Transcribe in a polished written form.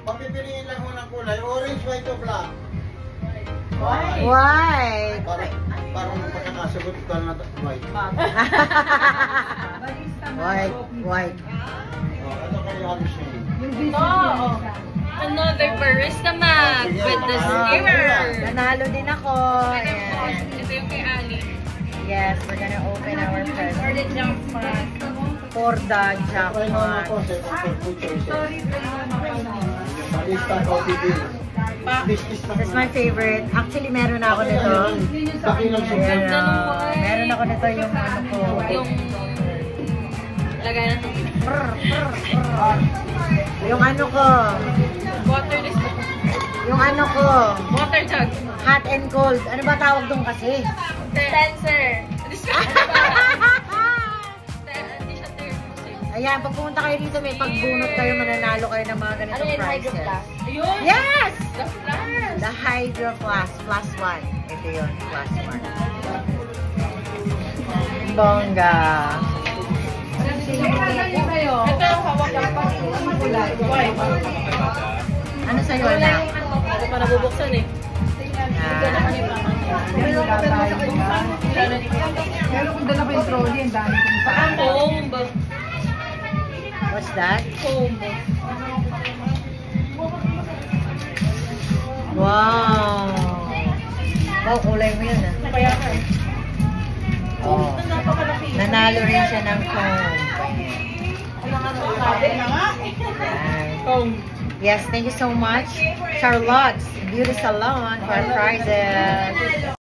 Pagpipiliin lang mo ng kulay, orange, white o black. White. Parang pagkakasagot ka na white. White. Ito kayo halos yun. Another barista mag with the steamer. Nanalo din ako. Ito yung kay Ali. Yes, we're gonna open our present. For the jackpot. For the jackpot. This is my favorite. Actually, meron ako nito. Meron ako nito yung ano ko. Yung lagay na ito. Yung ano ko. Water list. Yung ano ko. Water jug. Hot and cold. Ano ba tawag doon kasi? Dispenser. Hindi siya thermos. Ayan, pag pumunta kayo dito, may pagbunot kayo, mananalo kayo ng mga ganitong prices. Ayun! Yes! The flash! The Hydro Flask, plus one. Ito yun, plus one. Bongga. Ito yung hawak lang pa. Ano sa'yo, anak? Hindi pa nabubuksan eh. Pero kung dala pa yung trolley, ang dami kong saan. Comb. What's that? Comb. Wow! Wow, kulay mo yun, ah. Kaya ka eh. Oh. Nanalo rin siya ng comb. Comb. Yes, thank you so much, Charlotte's Beauty Salon, for our prizes.